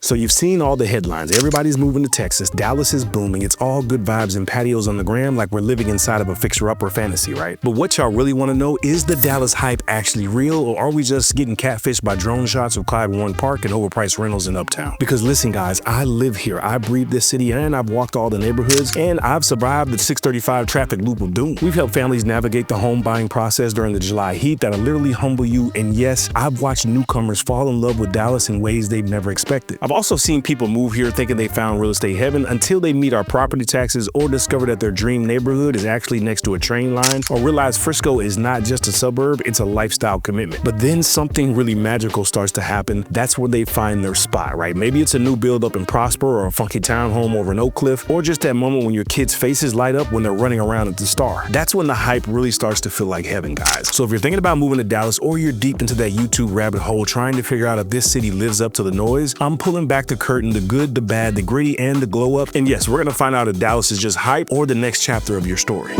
So you've seen all the headlines. Everybody's moving to Texas. Dallas is booming. It's all good vibes and patios on the gram like we're living inside of a fixer-upper fantasy, right? But what y'all really want to know, is the Dallas hype actually real, or are we just getting catfished by drone shots of Clyde Warren Park and overpriced rentals in Uptown? Because listen, guys, I live here. I breathe this city, and I've walked all the neighborhoods, and I've survived the 635 traffic loop of doom. We've helped families navigate the home buying process during the July heat that'll literally humble you, and yes, I've watched newcomers fall in love with Dallas in ways they've never expected. I've also seen people move here thinking they found real estate heaven until they meet our property taxes or discover that their dream neighborhood is actually next to a train line, or realize Frisco is not just a suburb, it's a lifestyle commitment. But then something really magical starts to happen. That's where they find their spot, right? Maybe it's a new build up in Prosper, or a funky townhome over an Oak Cliff, or just that moment when your kids' faces light up when they're running around at the Star. That's when the hype really starts to feel like heaven, guys. So if you're thinking about moving to Dallas, or you're deep into that YouTube rabbit hole trying to figure out if this city lives up to the noise, I'm pulling back the curtain, the good, the bad, the gritty, and the glow up. And yes, we're gonna find out if Dallas is just hype or the next chapter of your story.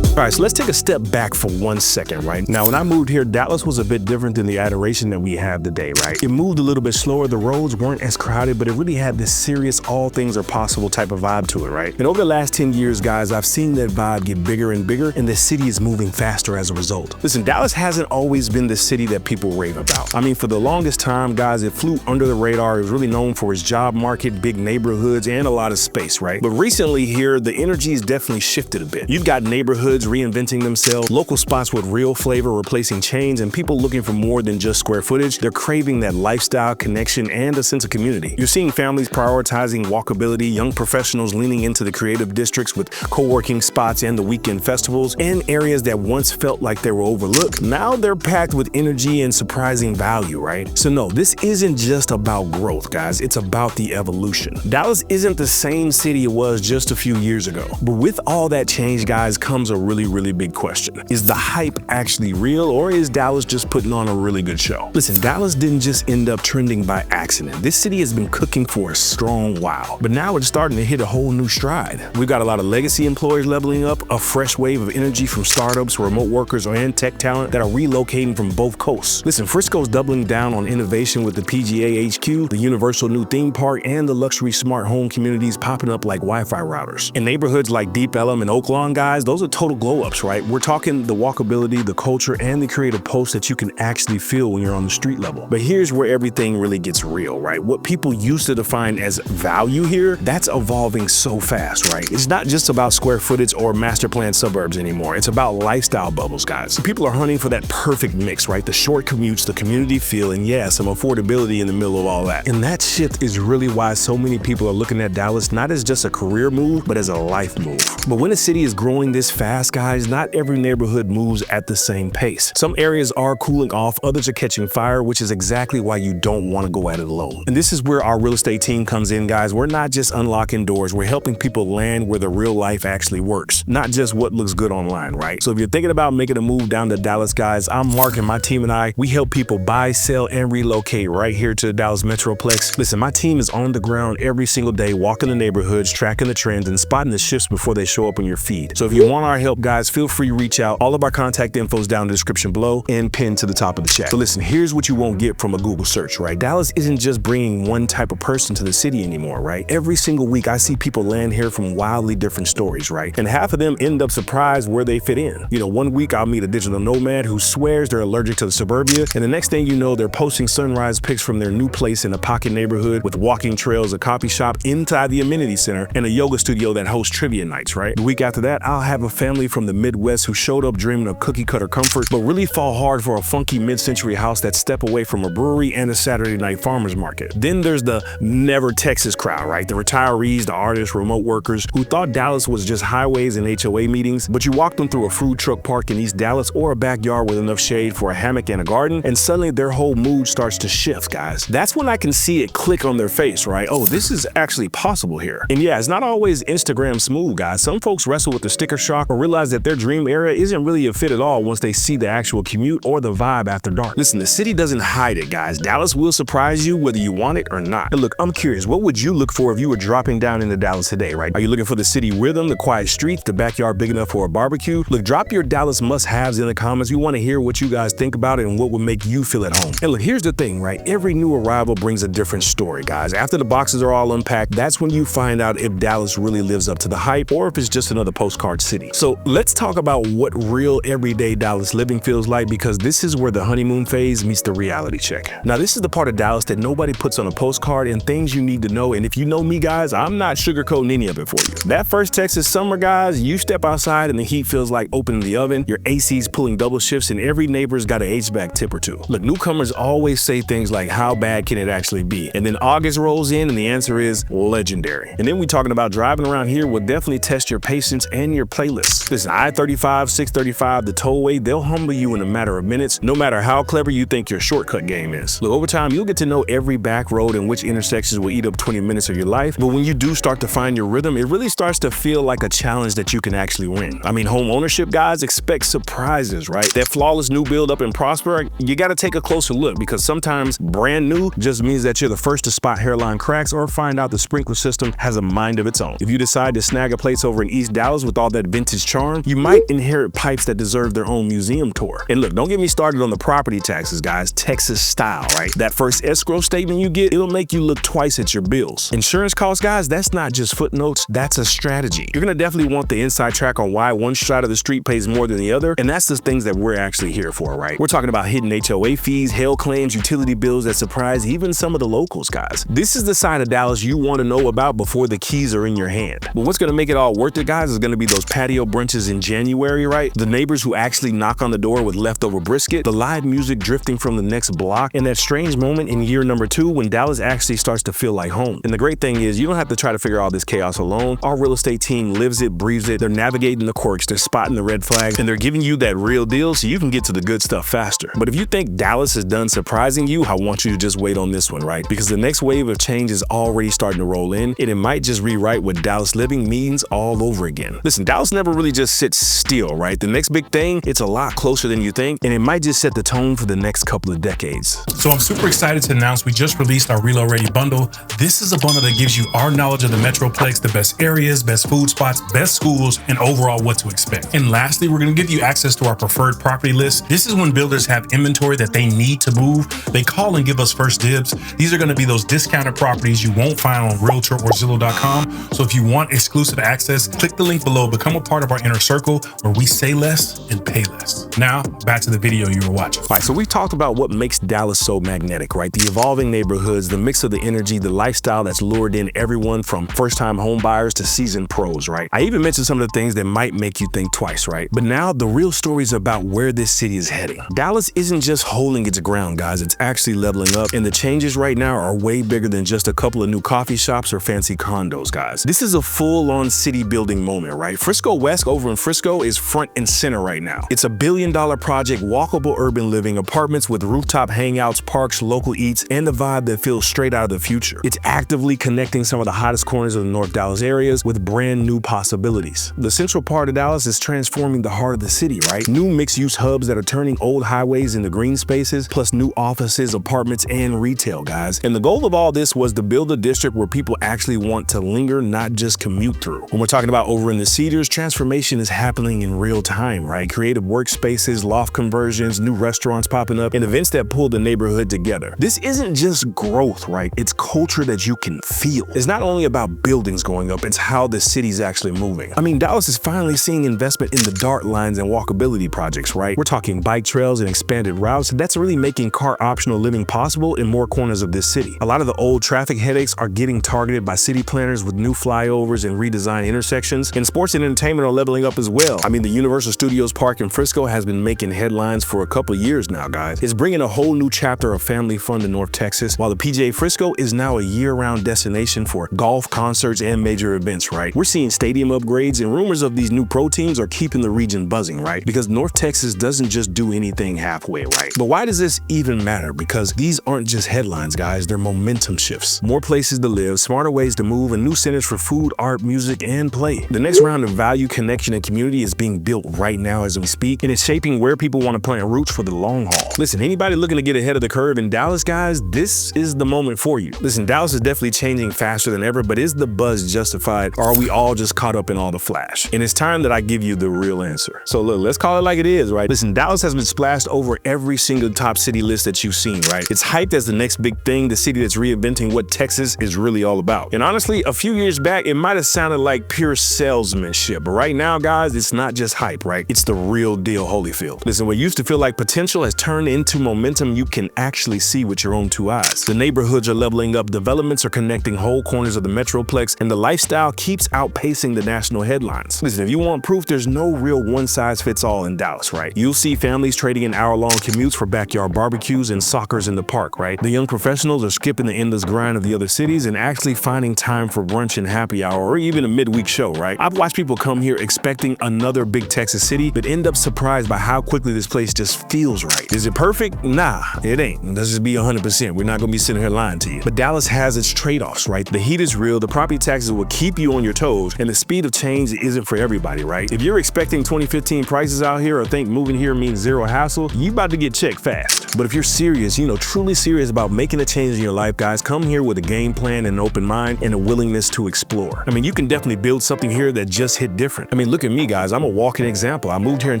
All right, so let's take a step back for 1 second, right? Now, when I moved here, Dallas was a bit different than the adoration that we have today, right? It moved a little bit slower, the roads weren't as crowded, but it really had this serious all things are possible type of vibe to it, right? And over the last 10 years, guys, I've seen that vibe get bigger and bigger, and the city is moving faster as a result. Listen, Dallas hasn't always been the city that people rave about. I mean, for the longest time, guys, it flew under the radar. It was really known for its job market, big neighborhoods, and a lot of space, right? But recently here, the energy has definitely shifted a bit. You've got neighborhoods reinventing themselves, local spots with real flavor replacing chains, and people looking for more than just square footage. They're craving that lifestyle, connection, and a sense of community. You're seeing families prioritizing walkability, young professionals leaning into the creative districts with co-working spots and the weekend festivals, and areas that once felt like they were overlooked. Now they're packed with energy and surprising value, right? So no, this isn't just about growth, guys. It's about the evolution. Dallas isn't the same city it was just a few years ago. But with all that change, guys, comes a really big question. Is the hype actually real, or is Dallas just putting on a really good show? Listen, Dallas didn't just end up trending by accident. This city has been cooking for a strong while, but now it's starting to hit a whole new stride. We've got a lot of legacy employers leveling up, a fresh wave of energy from startups, remote workers, and tech talent that are relocating from both coasts. Listen, Frisco's doubling down on innovation with the PGA HQ, the Universal new theme park, and the luxury smart home communities popping up like Wi-Fi routers. In neighborhoods like Deep Ellum and Oak Lawn, guys, those are total glow-ups, right? We're talking the walkability, the culture, and the creative pulse that you can actually feel when you're on the street level. But here's where everything really gets real, right? What people used to define as value here, that's evolving so fast, right? It's not just about square footage or master plan suburbs anymore. It's about lifestyle bubbles, guys. People are hunting for that perfect mix, right? The short commutes, the community feel, and yeah, some affordability in the middle of all that. And that shift is really why so many people are looking at Dallas not as just a career move, but as a life move. But when a city is growing this fast, guys, not every neighborhood moves at the same pace. Some areas are cooling off, others are catching fire, which is exactly why you don't want to go at it alone. And this is where our real estate team comes in, guys. We're not just unlocking doors, we're helping people land where the real life actually works, not just what looks good online, right? So if you're thinking about making a move down to Dallas, guys, I'm Mark, and my team and I, we help people buy, sell, and relocate right here to the Dallas metroplex. Listen, my team is on the ground every single day, walking the neighborhoods, tracking the trends, and spotting the shifts before they show up on your feed. So if you want our help, guys, feel free to reach out. All of our contact info is down in the description below and pinned to the top of the chat. So listen, here's what you won't get from a Google search, right? Dallas isn't just bringing one type of person to the city anymore, right? Every single week, I see people land here from wildly different stories, right? And half of them end up surprised where they fit in. You know, one week I'll meet a digital nomad who swears they're allergic to the suburbia, and the next thing you know, they're posting sunrise pics from their new place in a pocket neighborhood with walking trails, a coffee shop inside the amenity center, and a yoga studio that hosts trivia nights, right? The week after that, I'll have a family from the Midwest who showed up dreaming of cookie cutter comfort, but really fall hard for a funky mid-century house that's step away from a brewery and a Saturday night farmer's market. Then there's the never Texas crowd, right? The retirees, the artists, remote workers who thought Dallas was just highways and HOA meetings, but you walk them through a food truck park in East Dallas or a backyard with enough shade for a hammock and a garden, and suddenly their whole mood starts to shift, guys. That's when I can see it click on their face, right? Oh, this is actually possible here. And yeah, it's not always Instagram smooth, guys. Some folks wrestle with the sticker shock or realize realize that their dream area isn't really a fit at all once they see the actual commute or the vibe after dark. Listen, the city doesn't hide it, guys. Dallas will surprise you whether you want it or not. And look, I'm curious, what would you look for if you were dropping down into Dallas today, right? Are you looking for the city rhythm, the quiet streets, the backyard big enough for a barbecue? Look, drop your Dallas must-haves in the comments. We want to hear what you guys think about it and what would make you feel at home. And look, here's the thing, right? Every new arrival brings a different story, guys. After the boxes are all unpacked, that's when you find out if Dallas really lives up to the hype or if it's just another postcard city. So let's talk about what real everyday Dallas living feels like, because this is where the honeymoon phase meets the reality check. Now, this is the part of Dallas that nobody puts on a postcard and things you need to know. And if you know me, guys, I'm not sugarcoating any of it for you. That first Texas summer, guys, you step outside and the heat feels like opening the oven, your AC's pulling double shifts, and every neighbor's got an HVAC tip or two. Look, newcomers always say things like, how bad can it actually be? And then August rolls in and the answer is legendary. And then we talking about driving around here will definitely test your patience and your playlist. Listen, I-35, 635, the tollway, they'll humble you in a matter of minutes, no matter how clever you think your shortcut game is. Look, over time, you'll get to know every back road and which intersections will eat up 20 minutes of your life. But when you do start to find your rhythm, it really starts to feel like a challenge that you can actually win. I mean, home ownership, guys, expect surprises, right? That flawless new build up and prosper, you got to take a closer look, because sometimes brand new just means that you're the first to spot hairline cracks or find out the sprinkler system has a mind of its own. If you decide to snag a place over in East Dallas with all that vintage charm, you might inherit pipes that deserve their own museum tour. And look, don't get me started on the property taxes, guys. Texas style, right? That first escrow statement you get, it'll make you look twice at your bills. Insurance costs, guys, that's not just footnotes, that's a strategy. You're gonna definitely want the inside track on why one side of the street pays more than the other, and that's the things that we're actually here for, right? We're talking about hidden HOA fees, hail claims, utility bills that surprise even some of the locals, guys. This is the side of Dallas you want to know about before the keys are in your hand. But what's gonna make it all worth it, guys, is gonna be those patio brunches in January, right? The neighbors who actually knock on the door with leftover brisket, the live music drifting from the next block, and that strange moment in year number 2 when Dallas actually starts to feel like home. And the great thing is, you don't have to try to figure all this chaos alone. Our real estate team lives it, breathes it. They're navigating the quirks, they're spotting the red flags, and they're giving you that real deal so you can get to the good stuff faster. But if you think Dallas is done surprising you, I want you to just wait on this one, right? Because the next wave of change is already starting to roll in, and it might just rewrite what Dallas living means all over again. Listen, Dallas never really just sits still, right? The next big thing, it's a lot closer than you think, and it might just set the tone for the next couple of decades. So I'm super excited to announce we just released our Reload Ready bundle. This is a bundle that gives you our knowledge of the metroplex, the best areas, best food spots, best schools, and overall what to expect. And lastly, we're going to give you access to our preferred property list. This is when builders have inventory that they need to move. They call and give us first dibs. These are going to be those discounted properties you won't find on Realtor or Zillow.com. So if you want exclusive access, click the link below, become a part of our inner circle where we say less and pay less. Now, back to the video you were watching. All right, so we talked about what makes Dallas so magnetic, right? The evolving neighborhoods, the mix of the energy, the lifestyle that's lured in everyone from first-time home buyers to seasoned pros, right? I even mentioned some of the things that might make you think twice, right? But now the real story is about where this city is heading. Dallas isn't just holding its ground, guys. It's actually leveling up, and the changes right now are way bigger than just a couple of new coffee shops or fancy condos, guys. This is a full-on city building moment, right? Frisco West over in Frisco is front and center right now. It's a $1 billion project, walkable urban living, apartments with rooftop hangouts, parks, local eats, and the vibe that feels straight out of the future. It's actively connecting some of the hottest corners of the North Dallas areas with brand new possibilities. The central part of Dallas is transforming the heart of the city, right? New mixed-use hubs that are turning old highways into green spaces, plus new offices, apartments, and retail, guys. And the goal of all this was to build a district where people actually want to linger, not just commute through. When we're talking about over in the Cedars, transformation is happening in real time, right? Creative workspaces, loft conversions, new restaurants popping up, and events that pull the neighborhood together. This isn't just growth, right? It's culture that you can feel. It's not only about buildings going up, it's how the city's actually moving. I mean, Dallas is finally seeing investment in the dart lines and walkability projects, right? We're talking bike trails and expanded routes. That's really making car optional living possible in more corners of this city. A lot of the old traffic headaches are getting targeted by city planners with new flyovers and redesigned intersections, and sports and entertainment are leveling up as well. I mean, the Universal Studios Park in Frisco has been making headlines for a couple of years now, guys. It's bringing a whole new chapter of family fun to North Texas, while the PGA Frisco is now a year-round destination for golf, concerts, and major events, right? We're seeing stadium upgrades, and rumors of these new pro teams are keeping the region buzzing, right? Because North Texas doesn't just do anything halfway, right? But why does this even matter? Because these aren't just headlines, guys. They're momentum shifts. More places to live, smarter ways to move, and new centers for food, art, music, and play. The next round of value connections connection and community is being built right now as we speak, and it's shaping where people want to plant roots for the long haul. Listen, anybody looking to get ahead of the curve in Dallas, guys, this is the moment for you. Listen, Dallas is definitely changing faster than ever, but is the buzz justified, or are we all just caught up in all the flash? And it's time that I give you the real answer. So look, let's call it like it is, right? Listen, Dallas has been splashed over every single top city list that you've seen, right? It's hyped as the next big thing, the city that's reinventing what Texas is really all about. And honestly, a few years back, it might have sounded like pure salesmanship, but right now, guys, it's not just hype, right? It's the real deal, Holyfield. Listen, what used to feel like potential has turned into momentum you can actually see with your own 2 eyes. The neighborhoods are leveling up, developments are connecting whole corners of the metroplex, and the lifestyle keeps outpacing the national headlines. Listen, if you want proof, there's no real one-size-fits-all in Dallas, right? You'll see families trading in hour-long commutes for backyard barbecues and soccers in the park, right? The young professionals are skipping the endless grind of the other cities and actually finding time for brunch and happy hour, or even a midweek show, right? I've watched people come here expecting another big Texas city, but end up surprised by how quickly this place just feels right. Is it perfect? Nah, it ain't. Let's just be 100%. We're not gonna be sitting here lying to you. But Dallas has its trade-offs, right? The heat is real, the property taxes will keep you on your toes, and the speed of change isn't for everybody, right? If you're expecting 2015 prices out here or think moving here means zero hassle, you about to get checked fast. But if you're serious, truly serious about making a change in your life, guys, come here with a game plan and an open mind and a willingness to explore. I mean, you can definitely build something here that just hit different. I mean, look at me, guys. I'm a walking example. I moved here in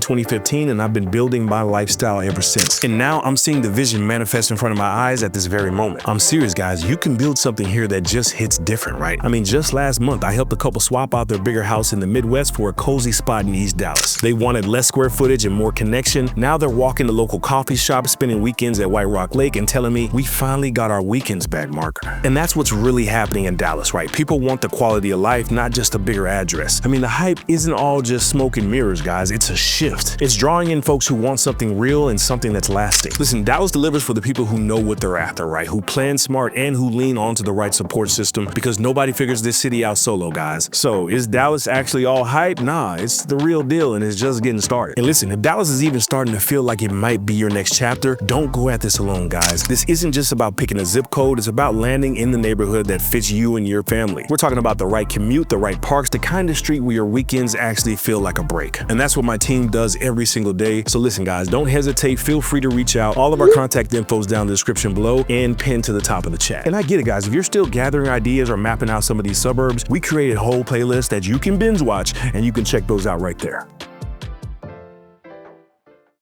2015 and I've been building my lifestyle ever since. And now I'm seeing the vision manifest in front of my eyes at this very moment. I'm serious, guys. You can build something here that just hits different, right? I mean, just last month, I helped a couple swap out their bigger house in the Midwest for a cozy spot in East Dallas. They wanted less square footage and more connection. Now they're walking to local coffee shops, spending weekends at White Rock Lake, and telling me, we finally got our weekends back, Mark. And that's what's really happening in Dallas, right? People want the quality of life, not just a bigger address. I mean, the hype isn't all just smoke and mirrors, guys. It's a shift. It's drawing in folks who want something real and something that's lasting. Listen, Dallas delivers for the people who know what they're after, right? Who plan smart and who lean onto the right support system, because nobody figures this city out solo, guys. So is Dallas actually all hype? Nah, it's the real deal and it's just getting started. And listen, if Dallas is even starting to feel like it might be your next chapter, don't go at this alone, guys. This isn't just about picking a zip code, it's about landing in the neighborhood that fits you and your family. We're talking about the right commute, the right parks, the kind of street where your weekends actually feel like a break. And that's what my team does every single day. So listen, guys, don't hesitate. Feel free to reach out. All of our contact info is down in the description below and pinned to the top of the chat. And I get it, guys. If you're still gathering ideas or mapping out some of these suburbs, we created whole playlists that you can binge watch, and you can check those out right there.